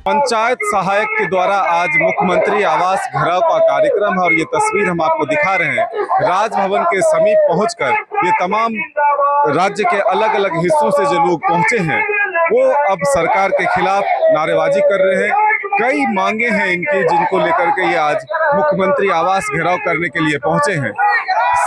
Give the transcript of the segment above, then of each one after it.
पंचायत सहायक के द्वारा आज मुख्यमंत्री आवास घेराव का कार्यक्रम है और ये तस्वीर हम आपको दिखा रहे हैं। राजभवन के समीप पहुंचकर ये तमाम राज्य के अलग अलग हिस्सों से जो लोग पहुंचे हैं वो अब सरकार के खिलाफ नारेबाजी कर रहे हैं। कई मांगे हैं इनकी जिनको लेकर के ये आज मुख्यमंत्री आवास घेराव करने के लिए पहुंचे हैं।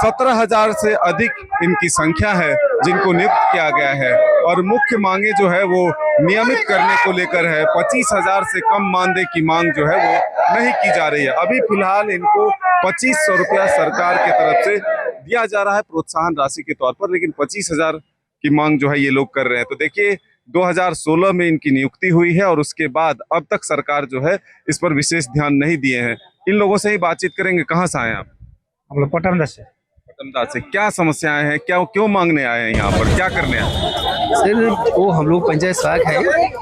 17,000 से अधिक इनकी संख्या है जिनको नियुक्त किया गया है और मुख्य मांगे जो है वो नियमित करने को लेकर है। 25,000 से कम मानदेय की मांग जो है वो नहीं की जा रही है। अभी फिलहाल इनको 2500 रुपया सरकार की तरफ से दिया जा रहा है प्रोत्साहन राशि के तौर पर, लेकिन 25,000 की मांग जो है ये लोग कर रहे हैं। तो देखिए 2016 में इनकी नियुक्ति हुई है और उसके बाद अब तक सरकार जो है इस पर विशेष ध्यान नहीं दिए हैं। इन लोगों से ही बातचीत करेंगे। कहाँ से आए आप? हम लोग पटमदा से। पटमदा से। क्या समस्याएं हैं, क्या क्यों मांगने आए हैं यहाँ पर, क्या करने आए? सर वो हम लोग पंचायत सहायक है,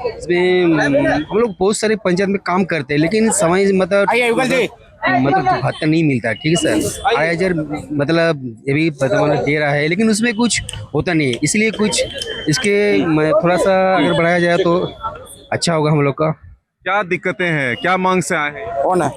इसमें हम लोग बहुत सारे पंचायत में काम करते हैं लेकिन समय मतलब भत्ता नहीं मिलता। ठीक है सर, 2,500 मतलब ये भी दे रहा है लेकिन उसमें कुछ होता नहीं है, इसलिए कुछ इसके थोड़ा सा अगर बढ़ाया जाए तो अच्छा होगा हम लोग का। क्या दिक्कतें हैं, क्या मांग से आए हैं? कौन है?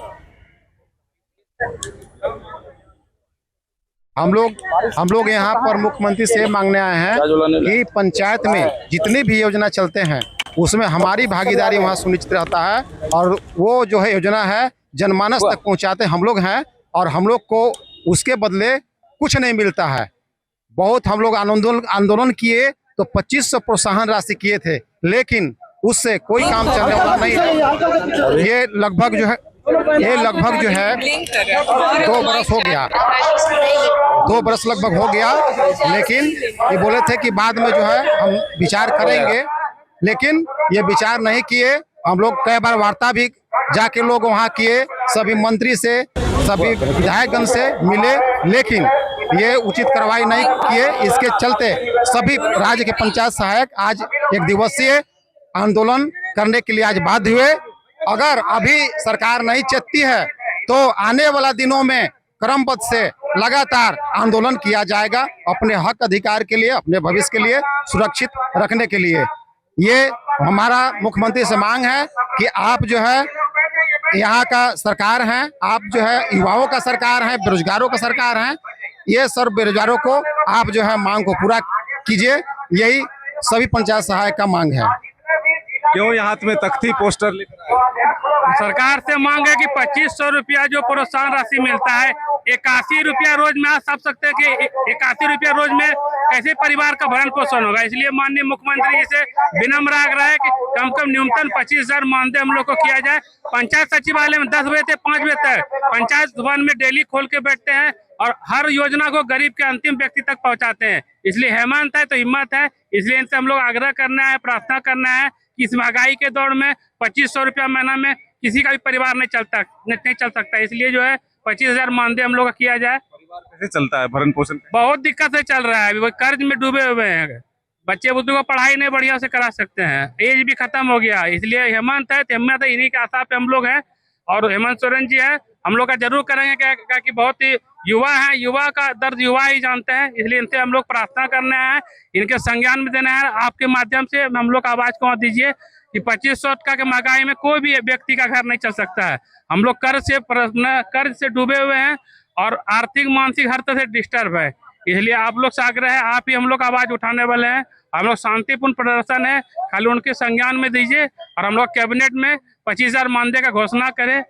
हम लोग यहाँ पर मुख्यमंत्री से मांगने आए हैं कि पंचायत में जितनी भी योजना चलते हैं उसमें हमारी भागीदारी वहाँ सुनिश्चित रहता है और वो जो है योजना है जनमानस तक पहुँचाते हम लोग हैं और हम लोग को उसके बदले कुछ नहीं मिलता है। बहुत हम लोग आंदोलन किए तो 2500 प्रोत्साहन राशि किए थे लेकिन उससे कोई काम चलने वाला नहीं है। ये लगभग जो है 2 बरस हो गया, 2 बरस लगभग हो गया, लेकिन ये बोले थे कि बाद में जो है हम विचार करेंगे, लेकिन ये विचार नहीं किए। हम लोग कई बार वार्ता भी जाके लोग वहाँ किए, सभी मंत्री से सभी विधायकगण से मिले, लेकिन ये उचित कार्रवाई नहीं किए। इसके चलते सभी राज्य के पंचायत सहायक आज 1 दिवसीय आंदोलन करने के लिए आज बाध्य हुए। अगर अभी सरकार नहीं चेतती है तो आने वाला दिनों में क्रमबद्ध से लगातार आंदोलन किया जाएगा अपने हक अधिकार के लिए, अपने भविष्य के लिए सुरक्षित रखने के लिए। ये हमारा मुख्यमंत्री से मांग है कि आप जो है यहाँ का सरकार हैं, आप जो है युवाओं का सरकार है, बेरोजगारों का सरकार है, ये सब बेरोजगारों को आप जो है मांग को पूरा कीजिए। यही सभी पंचायत सहायक का मांग है। क्यों यहाँ में तख्ती पोस्टर लेकर आए? सरकार से मांग है कि 2500 रुपया जो प्रोत्साहन राशि मिलता है, 81 रुपया रोज में आप समझ सकते हैं कि 81 रुपया रोज में कैसे परिवार का भरण पोषण होगा। इसलिए माननीय मुख्यमंत्री जी से विनम्र आग्रह है कि कम से कम न्यूनतम 25,000 मानदेय हम लोग को किया जाए। पंचायत सचिवालय में 10 बजे से 5 बजे तक पंचायत भवन में डेली खोल के बैठते हैं और हर योजना को गरीब के अंतिम व्यक्ति तक पहुँचाते हैं। इसलिए हेमंत है तो हिम्मत है, इसलिए इनसे हम लोग आग्रह करना है, प्रार्थना करना है कि इस महंगाई के दौर में 2500 रुपया महीना में किसी का भी परिवार नहीं चल सकता। इसलिए जो है 25,000 मानदेय हम लोग का किया जाए। परिवार कैसे चलता है, भरण पोषण? बहुत दिक्कत से चल रहा है, अभी वो कर्ज में डूबे हुए हैं। बच्चे बुद्धू को पढ़ाई नहीं बढ़िया से करा सकते हैं, एज भी खत्म हो गया। इसलिए हेमंत है तो हिम्मत है, इन्हीं के आशा पे हम लोग हैं और हेमंत सोरेन जी है, हम लोग का जरूर करेंगे क्या कि बहुत ही युवा है, युवा का दर्द युवा ही जानते हैं। इसलिए इनसे हम लोग प्रार्थना करने हैं, इनके संज्ञान में देना है। आपके माध्यम से हम लोग का आवाज को दीजिए कि 2500 के महंगाई में कोई भी व्यक्ति का घर नहीं चल सकता है। हम लोग कर्ज से डूबे हुए हैं और आर्थिक मानसिक हर तरह से डिस्टर्ब है। इसलिए आप लोग से आग्रह है, आप ही हम लोग आवाज उठाने वाले हैं। हम लोग शांतिपूर्ण प्रदर्शन है, खाली उनके संज्ञान में दीजिए और हम लोग कैबिनेट में 25,000 मानदेय का घोषणा करें।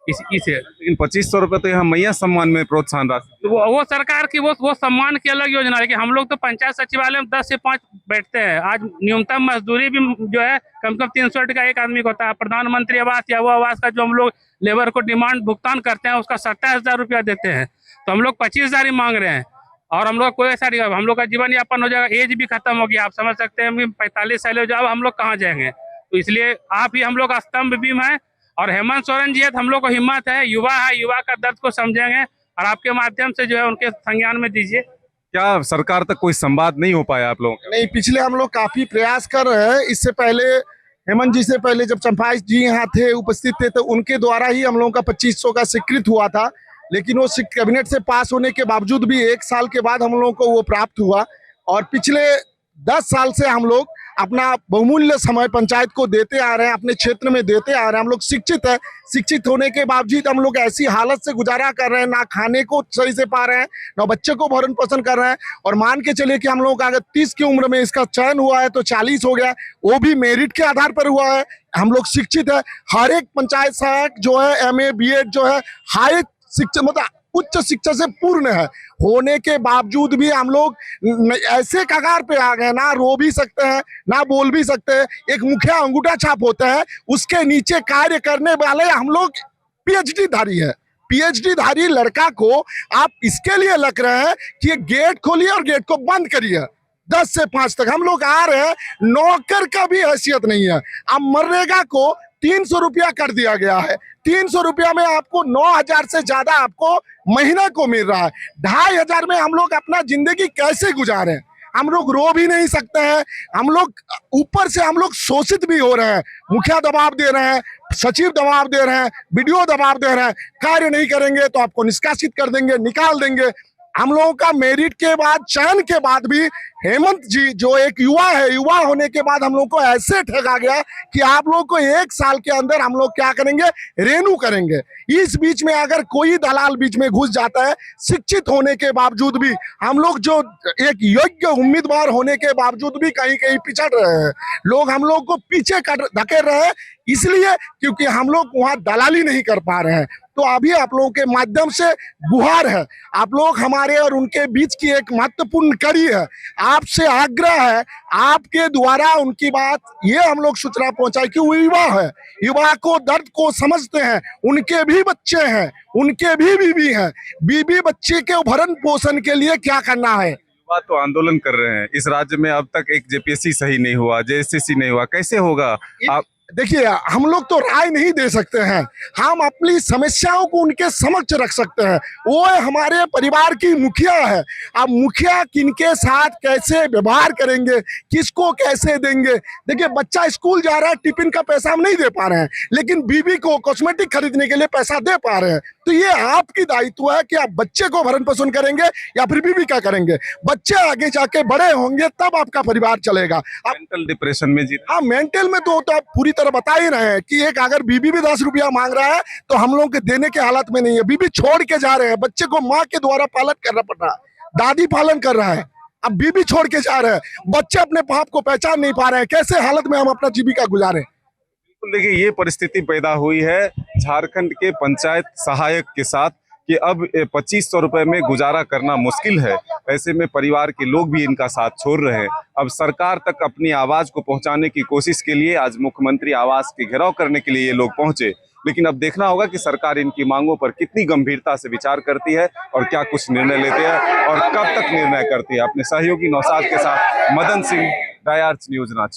लेकिन 2500 रुपये तो यहाँ मैया सम्मान में प्रोत्साहन राशि, वो सरकार की वो सम्मान की अलग योजना है कि हम लोग तो पंचायत सचिवालय में 10 से 5 बैठते हैं। आज न्यूनतम मजदूरी भी जो है कम से कम 300 का एक आदमी को होता है। प्रधानमंत्री आवास या वो आवास का जो हम लोग लेबर को डिमांड भुगतान करते हैं उसका 27,000 रुपया देते हैं, तो हम लोग 25,000 ही मांग रहे हैं और हम लोग कोई ऐसा नहीं, हम लोग का जीवन यापन हो जाएगा। एज भी खत्म हो गया, आप समझ सकते हैं 45 साल हो जाओ, हम लोग कहाँ जाएंगे। तो इसलिए आप ही हम लोग का स्तंभ बीम है और हेमंत सोरेन जी है तो हम लोग को हिम्मत है, युवा है, युवा का दर्द को समझेंगे और आपके माध्यम से जो है उनके संज्ञान में दीजिए। क्या सरकार तक कोई संवाद नहीं हो पाया आप लोगों का? नहीं, पिछले हम लोग काफी प्रयास कर रहे हैं। इससे पहले हेमंत जी से पहले जब चंपाई जी यहाँ थे, उपस्थित थे, तो उनके द्वारा ही हम लोगों का 2500 का स्वीकृत हुआ था, लेकिन वो कैबिनेट से पास होने के बावजूद भी 1 साल के बाद हम लोगों को वो प्राप्त हुआ। और पिछले 10 साल से हम लोग अपना बहुमूल्य समय पंचायत को देते आ रहे हैं, अपने क्षेत्र में देते आ रहे हैं। हम लोग शिक्षित है, शिक्षित होने के बावजूद हम लोग ऐसी हालत से गुजारा कर रहे हैं, ना खाने को सही से पा रहे हैं, ना बच्चे को भरण पोषण कर रहे हैं। और मान के चलिए कि हम लोग अगर 30 की उम्र में इसका चयन हुआ है तो 40 हो गया, वो भी मेरिट के आधार पर हुआ है। हम लोग शिक्षित है, हर एक पंचायत सहायक जो है MA BEd जो है हाई शिक्षा मतलब उच्च शिक्षा से पूर्ण है, होने के बावजूद भी हम लोग ऐसे कगार पे आ गए, ना रो भी सकते हैं ना बोल भी सकते हैं। एक मुखिया अंगूठा छाप होता है, उसके नीचे कार्य करने वाले हम लोग PhD धारी है। PhD धारी लड़का को आप इसके लिए लग रहे हैं कि ये गेट खोलिए और गेट को बंद करिए 10 से 5 तक। हम लोग आ रहे हैं, नौकर का भी हैसियत नहीं है। अब मनरेगा को 300 रुपया कर दिया गया है, 300 रुपया में आपको 9,000 से ज्यादा आपको महीना को मिल रहा है। 2,500 में हम लोग अपना जिंदगी कैसे गुजारें? हम लोग रो भी नहीं सकते हैं, हम लोग ऊपर से हम लोग शोषित भी हो रहे हैं। मुखिया दबाव दे रहे हैं, सचिव दबाव दे रहे हैं, BDO दबाव दे रहे हैं, कार्य नहीं करेंगे तो आपको निष्कासित कर देंगे, निकाल देंगे। हम लोगों का मेरिट के बाद, चयन के बाद भी हेमंत जी जो एक युवा है, युवा होने के बाद हम लोग को ऐसे ठगा गया कि आप लोग को 1 साल के अंदर हम लोग क्या करेंगे, रेनू करेंगे। इस बीच में अगर कोई दलाल बीच में घुस जाता है, शिक्षित होने के बावजूद भी हम लोग जो एक योग्य उम्मीदवार होने के बावजूद भी कहीं कहीं पिछड़ रहे हैं। लोग हम लोग को पीछे धकेल रहे हैं, इसलिए क्योंकि हम लोग वहां दलाली नहीं कर पा रहे हैं। तो अभी आप लोगों के माध्यम से गुहार है, आप लोग हमारे और उनके बीच की एक महत्वपूर्ण कड़ी है, आपसे आग्रह है, आपके द्वारा उनकी बात ये हम लोग सूचना पहुंचाए कि वो युवा है, युवा को दर्द को समझते हैं, उनके भी बच्चे हैं, उनके भी बीवी हैं, बीवी बच्चे के भरण पोषण के लिए क्या करना है। युवा तो आंदोलन कर रहे हैं, इस राज्य में अब तक एक JPSC सही नहीं हुआ, JSSC नहीं हुआ, कैसे होगा? आप देखिए, हम लोग तो राय नहीं दे सकते हैं, हम अपनी समस्याओं को उनके समक्ष रख सकते हैं। वो हमारे परिवार की मुखिया है। अब मुखिया किनके साथ कैसे व्यवहार करेंगे, किसको कैसे देंगे? देखिए, बच्चा स्कूल जा रहा है, टिफिन का पैसा हम नहीं दे पा रहे हैं, लेकिन बीवी को कॉस्मेटिक खरीदने के लिए पैसा दे पा रहे हैं। तो ये आपकी दायित्व है कि आप बच्चे को भरण पोषण करेंगे या फिर बीवी का करेंगे। बच्चे आगे जाके बड़े होंगे तब आपका परिवार चलेगा। मेंटल डिप्रेशन में जी, हाँ, मेंटल में तो आप पूरी तरह बता ही रहे हैं कि एक अगर बीबी भी 10 रुपया मांग रहा है तो हम लोग के देने के हालत में नहीं है। बीबी छोड़ के जा रहे हैं, बच्चे को माँ के द्वारा पालन करना पड़ रहा है, दादी पालन कर रहा है, अब बीबी छोड़ के जा रहे हैं, बच्चे अपने बाप को पहचान नहीं पा रहे हैं। कैसे हालत में हम अपना जीविका गुजारें? देखिए ये परिस्थिति पैदा हुई है झारखंड के पंचायत सहायक के साथ कि अब 2500 रुपए में गुजारा करना मुश्किल है। ऐसे में परिवार के लोग भी इनका साथ छोड़ रहे हैं। अब सरकार तक अपनी आवाज को पहुंचाने की कोशिश के लिए आज मुख्यमंत्री आवास के घेराव करने के लिए ये लोग पहुंचे, लेकिन अब देखना होगा कि सरकार इनकी मांगों पर कितनी गंभीरता से विचार करती है और क्या कुछ निर्णय लेते हैं और कब तक निर्णय करती है। अपने सहयोगी नौशाद के साथ मदन सिंह, डायर्च न्यूज रांची।